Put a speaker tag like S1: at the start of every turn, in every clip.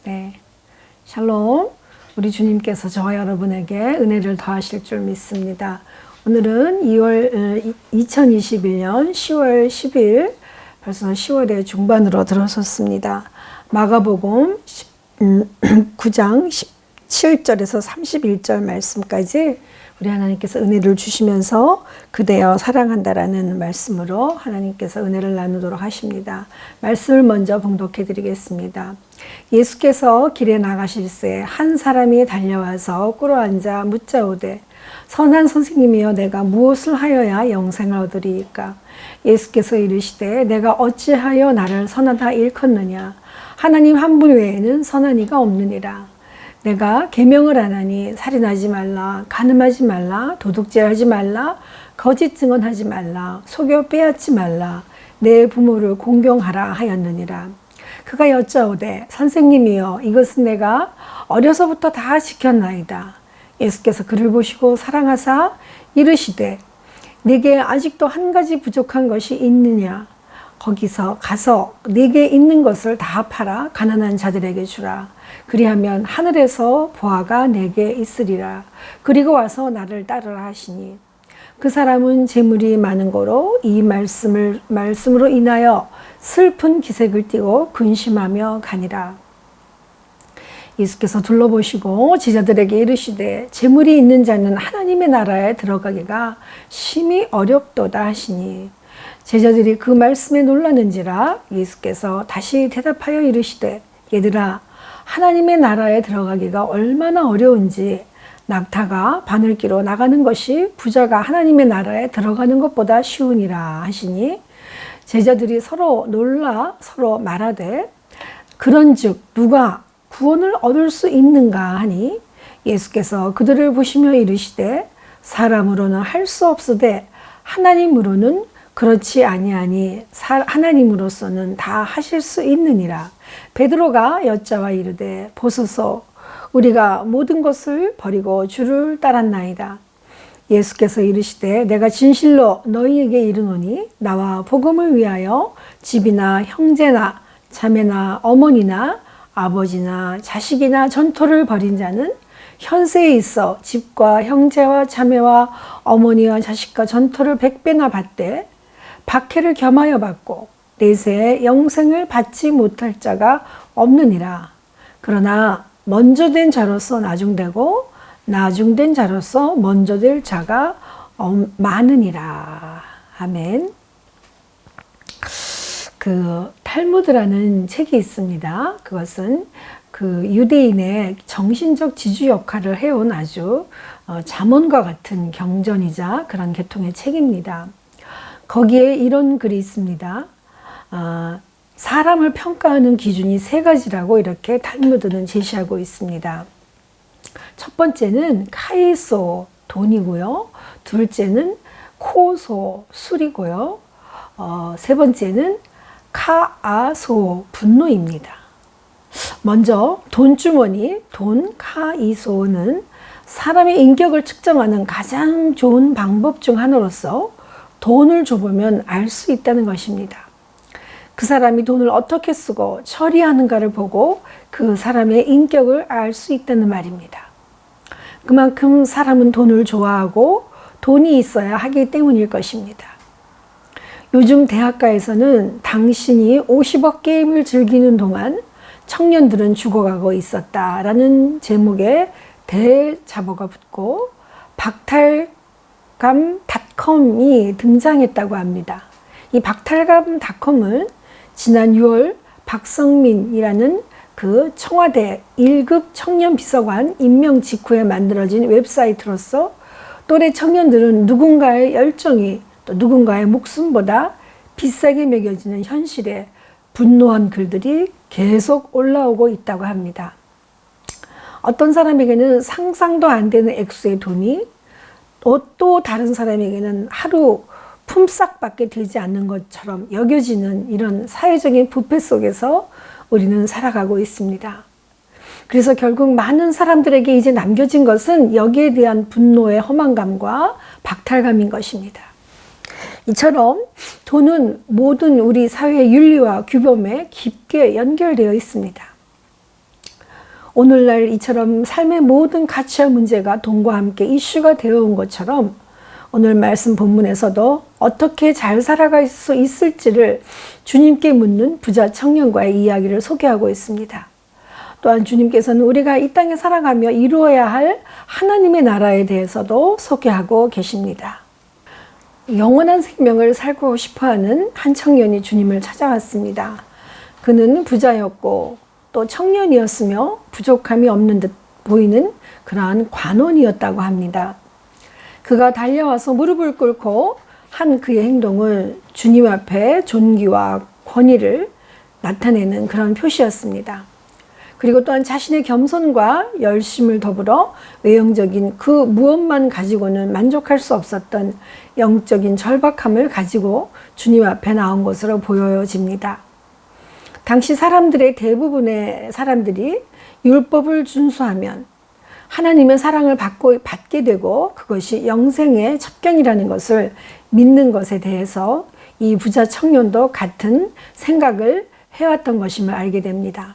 S1: 네, 샬롬. 우리 주님께서 저와 여러분에게 은혜를 더하실 줄 믿습니다. 오늘은 2021년 10월 10일, 벌써 10월의 중반으로 들어섰습니다. 마가복음 9장 17절에서 31절 말씀까지 우리 하나님께서 은혜를 주시면서 그대여 사랑한다라는 말씀으로 하나님께서 은혜를 나누도록 하십니다. 말씀을 먼저 봉독해 드리겠습니다. 예수께서 길에 나가실새 한 사람이 달려와서 꿇어앉아 묻자오되 선한 선생님이여 내가 무엇을 하여야 영생을 얻으리이까? 예수께서 이르시되 내가 어찌하여 나를 선하다 일컫느냐? 하나님 한 분 외에는 선한 이가 없느니라. 내가 계명을 안 하니 살인하지 말라, 간음하지 말라, 도둑질하지 말라, 거짓 증언하지 말라, 속여 빼앗지 말라, 내 부모를 공경하라 하였느니라. 그가 여짜오되 선생님이여 이것은 내가 어려서부터 다 지켰나이다. 예수께서 그를 보시고 사랑하사 이르시되 네게 아직도 한 가지 부족한 것이 있느냐? 거기서 가서 네게 있는 것을 다 팔아 가난한 자들에게 주라. 그리하면 하늘에서 보화가 내게 있으리라. 그리고 와서 나를 따르라 하시니 그 사람은 재물이 많은 거로 이 말씀으로 인하여 슬픈 기색을 띠고 근심하며 가니라. 예수께서 둘러보시고 제자들에게 이르시되 재물이 있는 자는 하나님의 나라에 들어가기가 심히 어렵도다 하시니 제자들이 그 말씀에 놀라는지라. 예수께서 다시 대답하여 이르시되 얘들아 하나님의 나라에 들어가기가 얼마나 어려운지 낙타가 바늘기로 나가는 것이 부자가 하나님의 나라에 들어가는 것보다 쉬우니라 하시니 제자들이 서로 놀라 서로 말하되 그런즉 누가 구원을 얻을 수 있는가 하니 예수께서 그들을 보시며 이르시되 사람으로는 할 수 없으되 하나님으로는 그렇지 아니하니 하나님으로서는 다 하실 수 있느니라. 베드로가 여짜와 이르되 보소서 우리가 모든 것을 버리고 주를 따랐나이다. 예수께서 이르시되 내가 진실로 너희에게 이르노니 나와 복음을 위하여 집이나 형제나 자매나 어머니나 아버지나 자식이나 전토를 벌인 자는 현세에 있어 집과 형제와 자매와 어머니와 자식과 전토를 100배나 받되 박해를 겸하여 받고 내세에 영생을 받지 못할 자가 없느니라. 그러나 먼저 된 자로서 나중되고 나중된 자로서 먼저 될 자가 많으니라. 아멘. 그 탈무드라는 책이 있습니다. 그것은 그 유대인의 정신적 지주 역할을 해온 아주 잠언과 같은 경전이자 그런 계통의 책입니다. 거기에 이런 글이 있습니다. 사람을 평가하는 기준이 세 가지라고 이렇게 탈무드는 제시하고 있습니다. 첫 번째는 카이소, 돈이고요. 둘째는 코소, 술이고요. 세 번째는 카아소, 분노입니다. 먼저 돈주머니, 돈 카이소는 사람의 인격을 측정하는 가장 좋은 방법 중 하나로서 돈을 줘보면 알 수 있다는 것입니다. 그 사람이 돈을 어떻게 쓰고 처리하는가를 보고 그 사람의 인격을 알 수 있다는 말입니다. 그만큼 사람은 돈을 좋아하고 돈이 있어야 하기 때문일 것입니다. 요즘 대학가에서는 당신이 50억 게임을 즐기는 동안 청년들은 죽어가고 있었다라는 제목의 대자보가 붙고 박탈감닷컴이 등장했다고 합니다. 이 박탈감닷컴은 지난 6월 박성민이라는 그 청와대 1급 청년 비서관 임명 직후에 만들어진 웹사이트로서 또래 청년들은 누군가의 열정이 또 누군가의 목숨보다 비싸게 매겨지는 현실에 분노한 글들이 계속 올라오고 있다고 합니다. 어떤 사람에게는 상상도 안 되는 액수의 돈이 또 다른 사람에게는 하루 품삯밖에 되지 않는 것처럼 여겨지는 이런 사회적인 부패 속에서 우리는 살아가고 있습니다. 그래서 결국 많은 사람들에게 이제 남겨진 것은 여기에 대한 분노의 허망감과 박탈감인 것입니다. 이처럼 돈은 모든 우리 사회의 윤리와 규범에 깊게 연결되어 있습니다. 오늘날 이처럼 삶의 모든 가치와 문제가 돈과 함께 이슈가 되어 온 것처럼 오늘 말씀 본문에서도 어떻게 잘 살아갈 수 있을지를 주님께 묻는 부자 청년과의 이야기를 소개하고 있습니다. 또한 주님께서는 우리가 이 땅에 살아가며 이루어야 할 하나님의 나라에 대해서도 소개하고 계십니다. 영원한 생명을 살고 싶어하는 한 청년이 주님을 찾아왔습니다. 그는 부자였고 또 청년이었으며 부족함이 없는 듯 보이는 그러한 관원이었다고 합니다. 그가 달려와서 무릎을 꿇고 한 그의 행동은 주님 앞에 존귀와 권위를 나타내는 그런 표시였습니다. 그리고 또한 자신의 겸손과 열심을 더불어 외형적인 그 무엇만 가지고는 만족할 수 없었던 영적인 절박함을 가지고 주님 앞에 나온 것으로 보여집니다. 당시 사람들의 대부분의 사람들이 율법을 준수하면 하나님의 사랑을 받게 되고 그것이 영생의 첩경이라는 것을 믿는 것에 대해서 이 부자 청년도 같은 생각을 해왔던 것임을 알게 됩니다.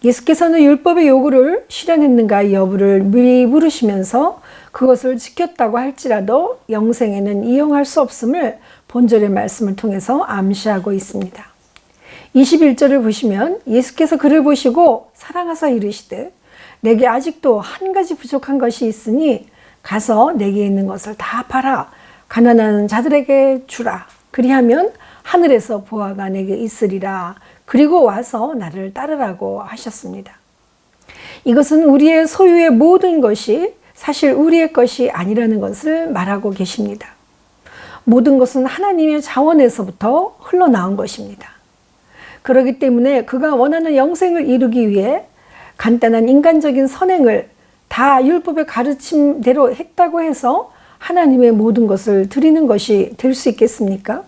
S1: 예수께서는 율법의 요구를 실현했는가 여부를 미리 물으시면서 그것을 지켰다고 할지라도 영생에는 이용할 수 없음을 본절의 말씀을 통해서 암시하고 있습니다. 21절을 보시면 예수께서 그를 보시고 사랑하사 이르시되 내게 아직도 한 가지 부족한 것이 있으니 가서 내게 있는 것을 다 팔아 가난한 자들에게 주라. 그리하면 하늘에서 보화가 내게 있으리라. 그리고 와서 나를 따르라고 하셨습니다. 이것은 우리의 소유의 모든 것이 사실 우리의 것이 아니라는 것을 말하고 계십니다. 모든 것은 하나님의 자원에서부터 흘러나온 것입니다. 그렇기 때문에 그가 원하는 영생을 이루기 위해 간단한 인간적인 선행을 다 율법의 가르침대로 했다고 해서 하나님의 모든 것을 드리는 것이 될 수 있겠습니까?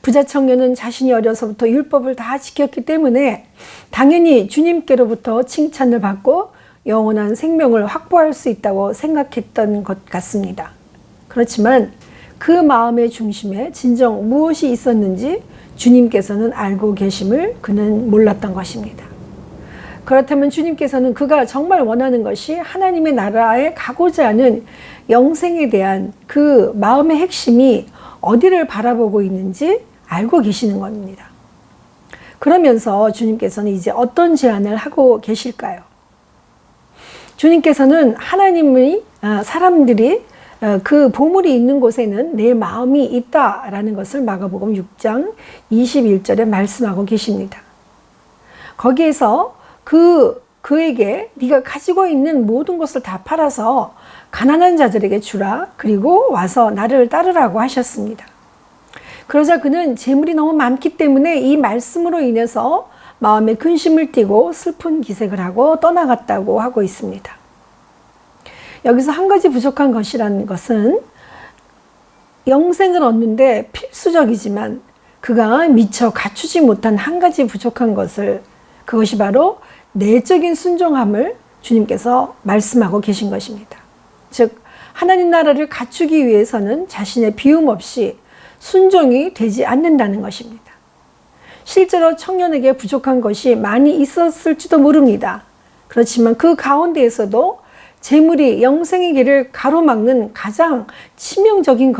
S1: 부자 청년은 자신이 어려서부터 율법을 다 지켰기 때문에 당연히 주님께로부터 칭찬을 받고 영원한 생명을 확보할 수 있다고 생각했던 것 같습니다. 그렇지만 그 마음의 중심에 진정 무엇이 있었는지 주님께서는 알고 계심을 그는 몰랐던 것입니다. 그렇다면 주님께서는 그가 정말 원하는 것이 하나님의 나라에 가고자 하는 영생에 대한 그 마음의 핵심이 어디를 바라보고 있는지 알고 계시는 겁니다. 그러면서 주님께서는 이제 어떤 제안을 하고 계실까요? 주님께서는 하나님의 사람들이 그 보물이 있는 곳에는 내 마음이 있다라는 것을 마가복음 6장 21절에 말씀하고 계십니다. 거기에서 그에게 네가 가지고 있는 모든 것을 다 팔아서 가난한 자들에게 주라. 그리고 와서 나를 따르라고 하셨습니다. 그러자 그는 재물이 너무 많기 때문에 이 말씀으로 인해서 마음에 근심을 띠고 슬픈 기색을 하고 떠나갔다고 하고 있습니다. 여기서 한 가지 부족한 것이라는 것은 영생을 얻는데 필수적이지만 그가 미처 갖추지 못한 한 가지 부족한 것을, 그것이 바로 내적인 순종함을 주님께서 말씀하고 계신 것입니다. 즉 하나님 나라를 갖추기 위해서는 자신의 비움 없이 순종이 되지 않는다는 것입니다. 실제로 청년에게 부족한 것이 많이 있었을지도 모릅니다. 그렇지만 그 가운데에서도 재물이 영생의 길을 가로막는 가장 치명적인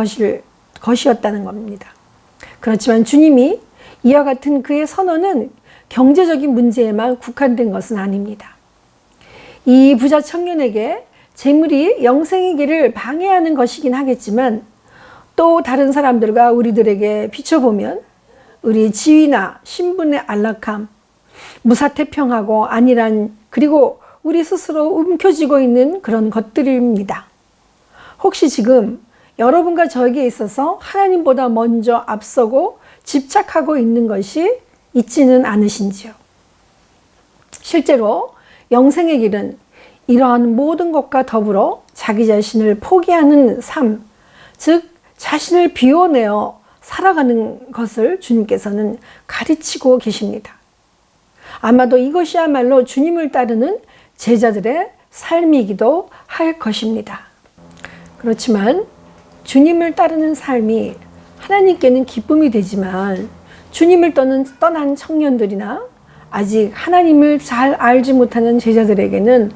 S1: 것이었다는 겁니다. 그렇지만 주님이 이와 같은 그의 선언은 경제적인 문제에만 국한된 것은 아닙니다. 이 부자 청년에게 재물이 영생의 길을 방해하는 것이긴 하겠지만 또 다른 사람들과 우리들에게 비춰보면 우리 지위나 신분의 안락함, 무사태평하고 안일한, 그리고 우리 스스로 움켜쥐고 있는 그런 것들입니다. 혹시 지금 여러분과 저에게 있어서 하나님보다 먼저 앞서고 집착하고 있는 것이 있지는 않으신지요? 실제로 영생의 길은 이러한 모든 것과 더불어 자기 자신을 포기하는 삶, 즉 자신을 비워내어 살아가는 것을 주님께서는 가르치고 계십니다. 아마도 이것이야말로 주님을 따르는 제자들의 삶이기도 할 것입니다. 그렇지만 주님을 따르는 삶이 하나님께는 기쁨이 되지만 주님을 떠난 청년들이나 아직 하나님을 잘 알지 못하는 제자들에게는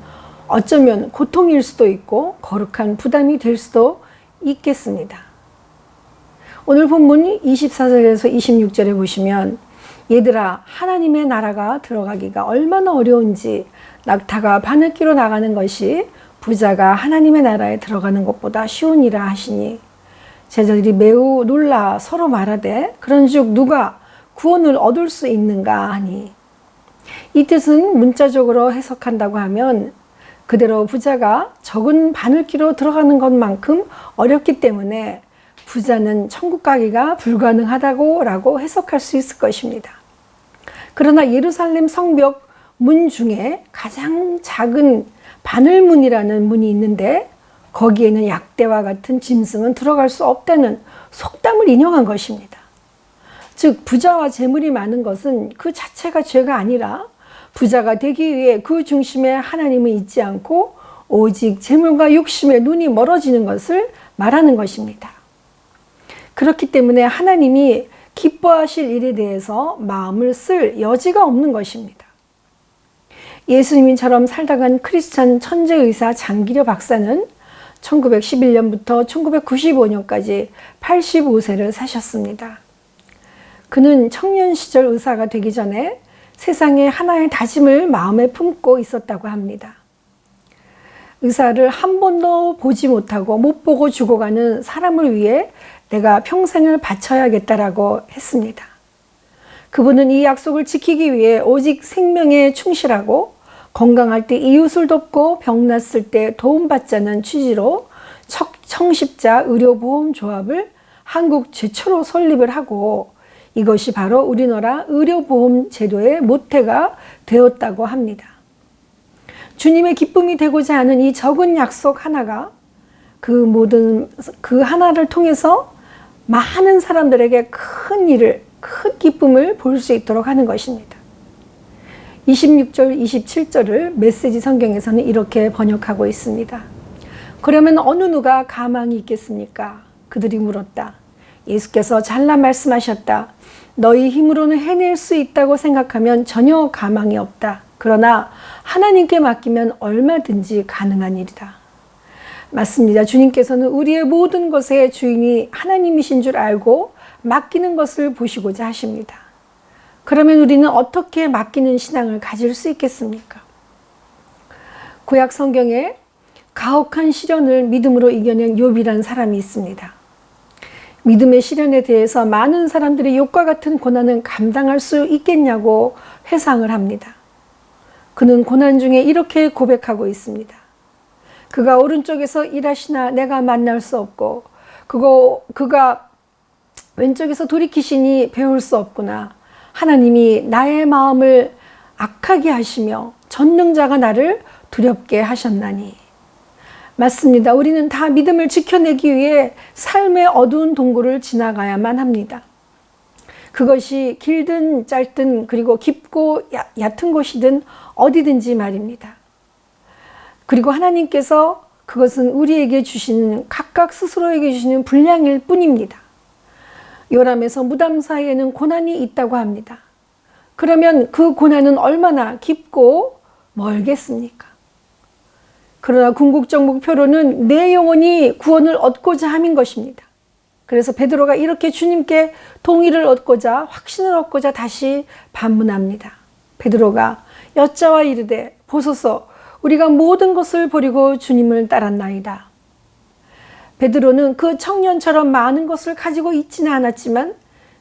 S1: 어쩌면 고통일 수도 있고 거룩한 부담이 될 수도 있겠습니다. 오늘 본문 24절에서 26절에 보시면 얘들아 하나님의 나라가 들어가기가 얼마나 어려운지 낙타가 바늘기로 나가는 것이 부자가 하나님의 나라에 들어가는 것보다 쉬우니라 하시니 제자들이 매우 놀라 서로 말하되 그런즉 누가 구원을 얻을 수 있는가 하니 이 뜻은 문자적으로 해석한다고 하면 그대로 부자가 적은 바늘기로 들어가는 것만큼 어렵기 때문에 부자는 천국 가기가 불가능하다고 해석할 수 있을 것입니다. 그러나 예루살렘 성벽 문 중에 가장 작은 바늘문이라는 문이 있는데 거기에는 약대와 같은 짐승은 들어갈 수 없다는 속담을 인용한 것입니다. 즉 부자와 재물이 많은 것은 그 자체가 죄가 아니라 부자가 되기 위해 그 중심에 하나님을 잊지 않고 오직 재물과 욕심에 눈이 멀어지는 것을 말하는 것입니다. 그렇기 때문에 하나님이 기뻐하실 일에 대해서 마음을 쓸 여지가 없는 것입니다. 예수님처럼 살다간 크리스찬 천재의사 장기려 박사는 1911년부터 1995년까지 85세를 사셨습니다. 그는 청년 시절 의사가 되기 전에 세상에 하나의 다짐을 마음에 품고 있었다고 합니다. 의사를 한 번도 보지 못하고 못 보고 죽어가는 사람을 위해 내가 평생을 바쳐야겠다라고 했습니다. 그분은 이 약속을 지키기 위해 오직 생명에 충실하고 건강할 때 이웃을 돕고 병났을 때 도움받자는 취지로 청십자 의료보험조합을 한국 최초로 설립을 하고 이것이 바로 우리나라 의료보험 제도의 모태가 되었다고 합니다. 주님의 기쁨이 되고자 하는 이 적은 약속 하나가 그 하나를 통해서 많은 사람들에게 큰 기쁨을 볼 수 있도록 하는 것입니다. 26절, 27절을 메시지 성경에서는 이렇게 번역하고 있습니다. 그러면 어느 누가 가망이 있겠습니까? 그들이 물었다. 예수께서 잘라 말씀하셨다. 너희 힘으로는 해낼 수 있다고 생각하면 전혀 가망이 없다. 그러나 하나님께 맡기면 얼마든지 가능한 일이다. 맞습니다. 주님께서는 우리의 모든 것의 주인이 하나님이신 줄 알고 맡기는 것을 보시고자 하십니다. 그러면 우리는 어떻게 맡기는 신앙을 가질 수 있겠습니까? 구약 성경에 가혹한 시련을 믿음으로 이겨낸 욥이라는 사람이 있습니다. 믿음의 시련에 대해서 많은 사람들이 욥과 같은 고난은 감당할 수 있겠냐고 회상을 합니다. 그는 고난 중에 이렇게 고백하고 있습니다. 그가 오른쪽에서 일하시나 내가 만날 수 없고 그가 왼쪽에서 돌이키시니 배울 수 없구나. 하나님이 나의 마음을 악하게 하시며 전능자가 나를 두렵게 하셨나니. 맞습니다. 우리는 다 믿음을 지켜내기 위해 삶의 어두운 동굴을 지나가야만 합니다. 그것이 길든 짧든 그리고 깊고 얕은 곳이든 어디든지 말입니다. 그리고 하나님께서 그것은 우리에게 주시는 각각 스스로에게 주시는 분량일 뿐입니다. 요람에서 무담 사이에는 고난이 있다고 합니다. 그러면 그 고난은 얼마나 깊고 멀겠습니까? 그러나 궁극적 목표로는 내 영혼이 구원을 얻고자 함인 것입니다. 그래서 베드로가 이렇게 주님께 동의를 얻고자 확신을 얻고자 다시 반문합니다. 베드로가 여짜와 이르되 보소서 우리가 모든 것을 버리고 주님을 따랐나이다. 베드로는 그 청년처럼 많은 것을 가지고 있지는 않았지만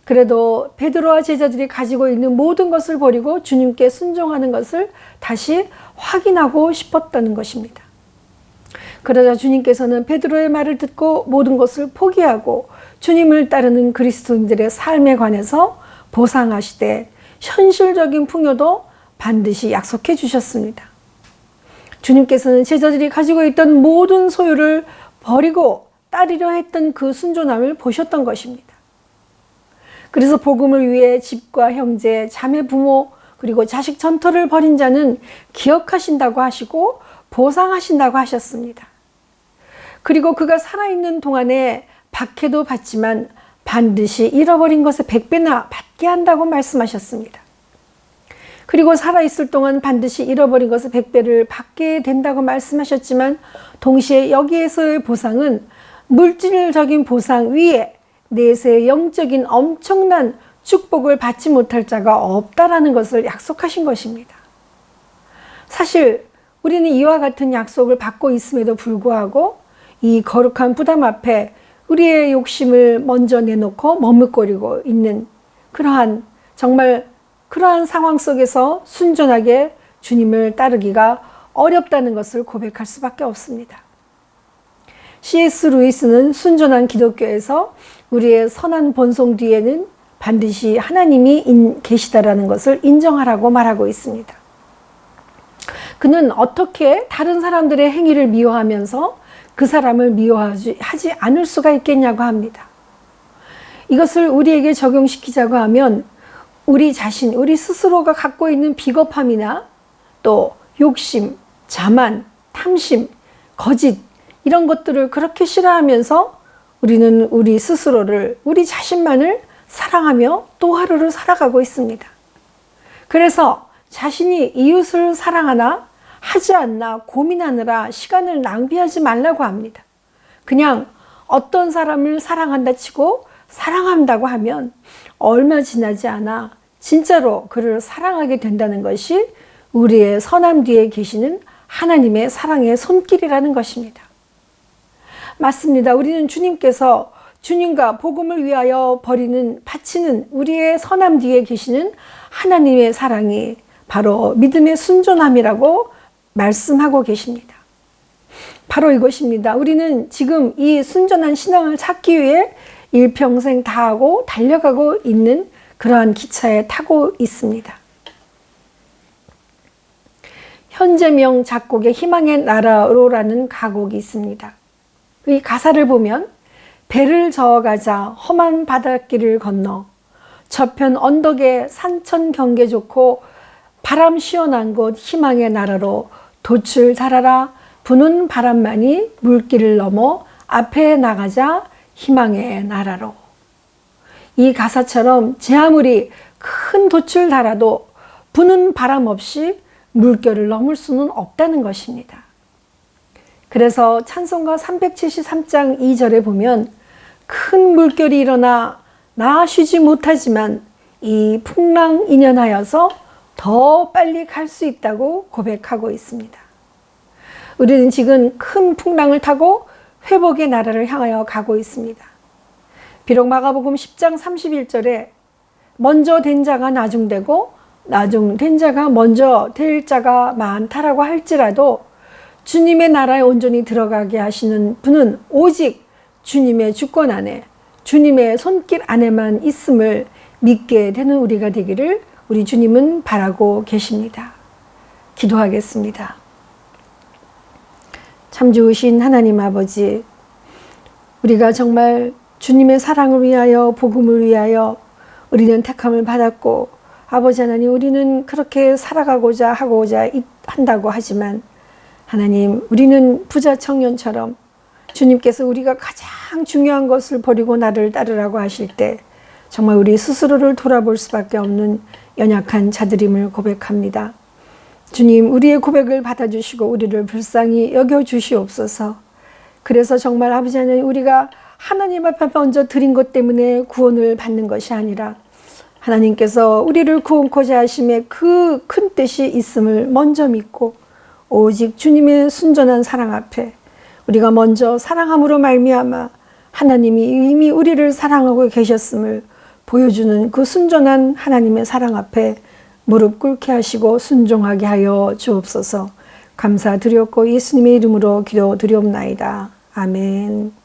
S1: 그래도 베드로와 제자들이 가지고 있는 모든 것을 버리고 주님께 순종하는 것을 다시 확인하고 싶었다는 것입니다. 그러자 주님께서는 베드로의 말을 듣고 모든 것을 포기하고 주님을 따르는 그리스도인들의 삶에 관해서 보상하시되 현실적인 풍요도 반드시 약속해 주셨습니다. 주님께서는 제자들이 가지고 있던 모든 소유를 버리고 따르려 했던 그 순종함을 보셨던 것입니다. 그래서 복음을 위해 집과 형제, 자매, 부모 그리고 자식 전토를 벌인 자는 기억하신다고 하시고 보상하신다고 하셨습니다. 그리고 그가 살아있는 동안에 박해도 받지만 반드시 잃어버린 것의 100배나 받게 한다고 말씀하셨습니다. 그리고 살아있을 동안 반드시 잃어버린 것을 100배를 받게 된다고 말씀하셨지만 동시에 여기에서의 보상은 물질적인 보상 위에 내세의 영적인 엄청난 축복을 받지 못할 자가 없다라는 것을 약속하신 것입니다. 사실 우리는 이와 같은 약속을 받고 있음에도 불구하고 이 거룩한 부담 앞에 우리의 욕심을 먼저 내놓고 머뭇거리고 있는 정말 그러한 상황 속에서 순전하게 주님을 따르기가 어렵다는 것을 고백할 수밖에 없습니다. C.S. 루이스는 순전한 기독교에서 우리의 선한 본성 뒤에는 반드시 하나님이 계시다라는 것을 인정하라고 말하고 있습니다. 그는 어떻게 다른 사람들의 행위를 미워하면서 그 사람을 미워하지 않을 수가 있겠냐고 합니다. 이것을 우리에게 적용시키자고 하면 우리 자신, 우리 스스로가 갖고 있는 비겁함이나 또 욕심, 자만, 탐심, 거짓 이런 것들을 그렇게 싫어하면서 우리는 우리 스스로를, 우리 자신만을 사랑하며 또 하루를 살아가고 있습니다. 그래서 자신이 이웃을 사랑하나 하지 않나 고민하느라 시간을 낭비하지 말라고 합니다. 그냥 어떤 사람을 사랑한다 치고 사랑한다고 하면 얼마 지나지 않아 진짜로 그를 사랑하게 된다는 것이 우리의 선함 뒤에 계시는 하나님의 사랑의 손길이라는 것입니다. 맞습니다. 우리는 주님께서 주님과 복음을 위하여 바치는 우리의 선함 뒤에 계시는 하나님의 사랑이 바로 믿음의 순전함이라고 말씀하고 계십니다. 바로 이것입니다. 우리는 지금 이 순전한 신앙을 찾기 위해 일평생 다하고 달려가고 있는 그러한 기차에 타고 있습니다. 현재명 작곡의 희망의 나라로라는 가곡이 있습니다. 이 가사를 보면 배를 저어가자 험한 바닷길을 건너 저편 언덕에 산천 경계 좋고 바람 시원한 곳 희망의 나라로 돛을 달아라 부는 바람만이 물길을 넘어 앞에 나가자 희망의 나라로. 이 가사처럼 제 아무리 큰 돛을 달아도 부는 바람 없이 물결을 넘을 수는 없다는 것입니다. 그래서 찬송가 373장 2절에 보면 큰 물결이 일어나 나 쉬지 못하지만 이 풍랑 인연하여서 더 빨리 갈 수 있다고 고백하고 있습니다. 우리는 지금 큰 풍랑을 타고 회복의 나라를 향하여 가고 있습니다. 비록 마가복음 10장 31절에 먼저 된 자가 나중되고 나중된 자가 먼저 될 자가 많다라고 할지라도 주님의 나라에 온전히 들어가게 하시는 분은 오직 주님의 주권 안에 주님의 손길 안에만 있음을 믿게 되는 우리가 되기를 우리 주님은 바라고 계십니다. 기도하겠습니다. 참 좋으신 하나님 아버지, 우리가 정말 주님의 사랑을 위하여 복음을 위하여 우리는 택함을 받았고 아버지 하나님 우리는 그렇게 살아가고자 하고자 한다고 하지만 하나님 우리는 부자 청년처럼 주님께서 우리가 가장 중요한 것을 버리고 나를 따르라고 하실 때 정말 우리 스스로를 돌아볼 수밖에 없는 연약한 자들임을 고백합니다. 주님 우리의 고백을 받아주시고 우리를 불쌍히 여겨주시옵소서. 그래서 정말 아버지 하나님 우리가 하나님 앞에 먼저 드린 것 때문에 구원을 받는 것이 아니라 하나님께서 우리를 구원코자 하심에 그 큰 뜻이 있음을 먼저 믿고 오직 주님의 순전한 사랑 앞에 우리가 먼저 사랑함으로 말미암아 하나님이 이미 우리를 사랑하고 계셨음을 보여주는 그 순전한 하나님의 사랑 앞에 무릎 꿇게 하시고 순종하게 하여 주옵소서. 감사드렸고 예수님의 이름으로 기도드리옵나이다. 아멘.